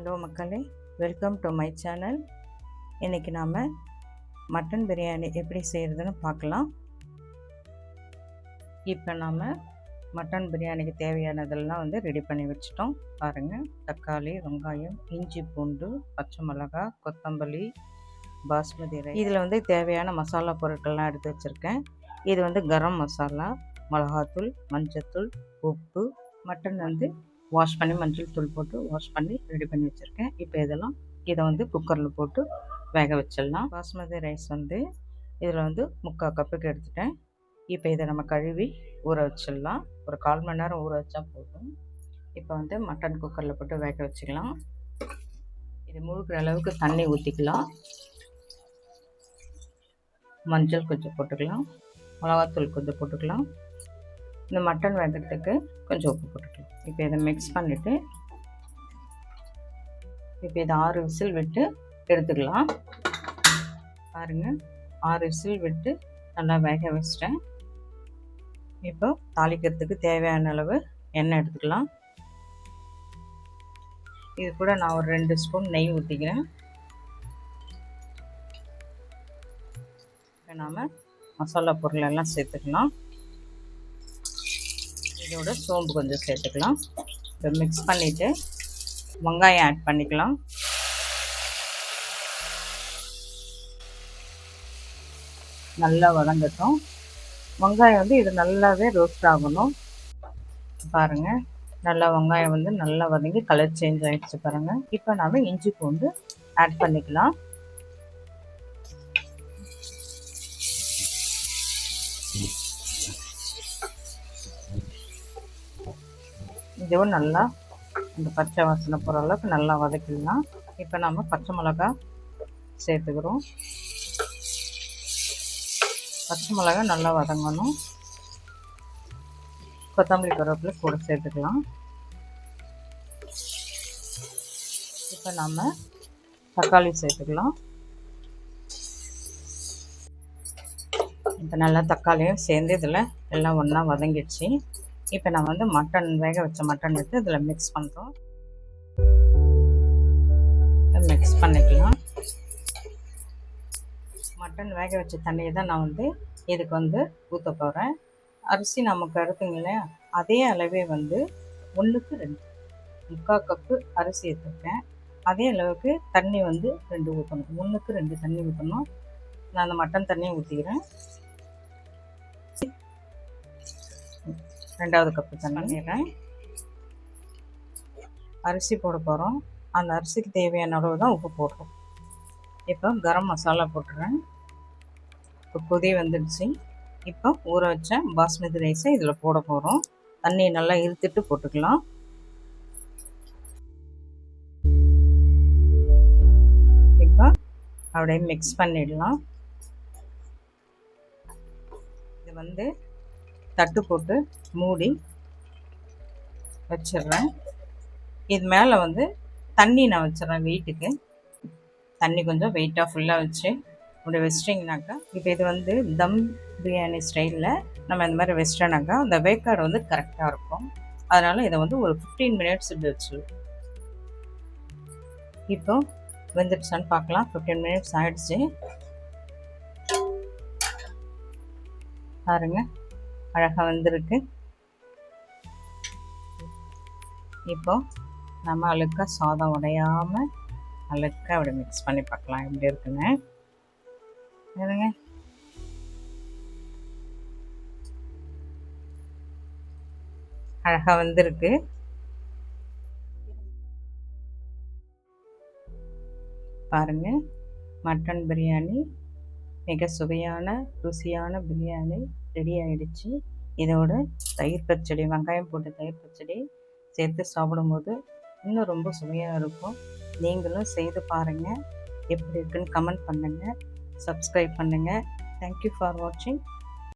Hello மக்களே, welcome to my channel. இன்றைக்கி நாம் மட்டன் பிரியாணி எப்படி செய்கிறதுன்னு பார்க்கலாம். இப்போ நாம் மட்டன் பிரியாணிக்கு தேவையானதெல்லாம் ரெடி பண்ணி வச்சுட்டோம். பாருங்கள், தக்காளி, வெங்காயம், இஞ்சி, பூண்டு, பச்சை மிளகாய், கொத்தமல்லி, பாஸ்மதி ரைஸ். இதில் தேவையான மசாலா பொருட்கள்லாம் எடுத்து வச்சுருக்கேன். இது கரம் மசாலா, மிளகாத்தூள், மஞ்சத்தூள், உப்பு. மட்டன் வாஷ் பண்ணி மஞ்சள் தூள் போட்டு வாஷ் பண்ணி ரெடி பண்ணி வச்சுருக்கேன். இப்போ இதை குக்கரில் போட்டு வேக வச்சிடலாம். பாஸ்மதி ரைஸ் இதில் 3/4 கப்புக்கு எடுத்துட்டேன். இப்போ இதை நம்ம கழுவி ஊற வச்சிடலாம். ஒரு 1/4 மணி நேரம் ஊற வச்சா போதும். இப்போ மட்டன் குக்கரில் போட்டு வேக வச்சுக்கலாம். இது முழுக்கிற அளவுக்கு தண்ணி ஊற்றிக்கலாம். மஞ்சள் கொஞ்சம் போட்டுக்கலாம், மிளகாத்தூள் கொஞ்சம் போட்டுக்கலாம். இந்த மட்டன் வேகிறதுக்கு கொஞ்சம் உப்பு போட்டுக்கலாம். இப்போ இதை மிக்ஸ் பண்ணிவிட்டு இப்போ இதை 6 விசில் விட்டு எடுத்துக்கலாம். பாருங்கள், 6 விசில் விட்டு நல்லா வேக வச்சிட்டேன். இப்போ தாளிக்கிறதுக்கு தேவையான அளவு எண்ணெய் எடுத்துக்கலாம். இது கூட நான் ஒரு 2 ஸ்பூன் நெய் ஊற்றிக்கிறேன். இப்போ நாம் மசாலா பொருள் எல்லாம் சேர்த்துக்கலாம். இதோட சோம்பு கொஞ்சம் சேர்த்துக்கலாம். இப்போ மிக்ஸ் பண்ணிவிட்டு வெங்காயம் ஆட் பண்ணிக்கலாம். நல்லா வதங்கட்டும். வெங்காயம் இது நல்லாவே ரோஸ்ட் ஆகணும். பாருங்கள், நல்லா வெங்காயம் நல்லா வதங்கி கலர் சேஞ்ச் ஆகிடுச்சு பாருங்கள். இப்போ நாம் இஞ்சி பூண்டு ஆட் பண்ணிக்கலாம். இதுவும் நல்லா இந்த பச்சை வாசனை போகிற அளவுக்கு நல்லா வதக்கிடலாம். இப்போ நம்ம பச்சை மிளகாய் சேர்த்துக்கிறோம். பச்சை மிளகாய் நல்லா வதங்கணும். கொத்தமல்லி கருவேப்பிலை கூட சேர்த்துக்கலாம். இப்போ நம்ம தக்காளி சேர்த்துக்கலாம். இப்போ நல்லா தக்காளியும் சேர்ந்து இதில் எல்லாம் ஒன்றா வதங்கிடுச்சு. இப்போ நம்ம மட்டன் வேக வச்ச மட்டன் எடுத்து இதில் மிக்ஸ் பண்ணுறோம். மிக்ஸ் பண்ணிக்கலாம். மட்டன் வேக வச்ச தண்ணியை தான் நான் இதுக்கு ஊற்ற போகிறேன். அரிசி நமக்கு எடுத்துங்க இல்லையா, அதே அளவே 1க்கு 2, 3/4 கப்பு அரிசி எடுத்துருக்கேன். அதே அளவுக்கு தண்ணி 2 ஊற்றணும். 1க்கு 2 தண்ணி ஊற்றணும். நான் அந்த மட்டன் தண்ணியை ஊற்றிக்கிறேன். 2வது கப்பு தண்ணிடுறேன். அரிசி போட போகிறோம். அந்த அரிசிக்கு தேவையான அளவு தான் உப்பு போடுறோம். இப்போ கரம் மசாலா போட்டுறேன். இப்போ கொதி வந்துடுச்சு. இப்போ ஊற வச்ச பாஸ்மதி ரைஸை இதில் போட போகிறோம். தண்ணியை நல்லா இழுத்துட்டு போட்டுக்கலாம். இப்போ அப்படியே மிக்ஸ் பண்ணிடலாம். இது தட்டு போட்டு மூடி வச்சிடுறேன். இது மேலே தண்ணி நான் வச்சிடறேன். வெயிட்டுக்கு தண்ணி கொஞ்சம் வெயிட்டாக ஃபுல்லாக வச்சு அப்படி வச்சிட்டிங்கனாக்கா, இப்போ இது தம் பிரியாணி ஸ்டைலில் நம்ம இந்த மாதிரி வச்சிட்டோனாக்கா அந்த வேக்காடு கரெக்டாக இருக்கும். அதனால் இதை ஒரு 15 மினிட்ஸ் இப்படி வச்சிடுவோம். இப்போ வெந்துடுச்சான்னு பார்க்கலாம். 15 மினிட்ஸ் ஆகிடுச்சு. பாருங்க, அழகாக வந்திருக்கு. இப்போ நம்ம அழுக்கா சாதம் உடையாமல் அழுக்கா அப்படி மிக்ஸ் பண்ணி பார்க்கலாம் எப்படி இருக்குங்க. பாருங்க, அழகாக வந்திருக்கு. பாருங்க, மட்டன் பிரியாணி மிக சுவையான ருசியான பிரியாணி ரெடி ஆகிடுச்சு. இதோட தயிர் பச்சடி, வெங்காயம் போட்டு தயிர் பச்சடி சேர்த்து சாப்பிடும்போது இன்னும் ரொம்ப சுவையாக இருக்கும். நீங்களும் செய்து பாருங்கள். எப்படி இருக்குன்னு கமெண்ட் பண்ணுங்கள், சப்ஸ்கிரைப் பண்ணுங்கள். தேங்க்யூ ஃபார் வாட்சிங்.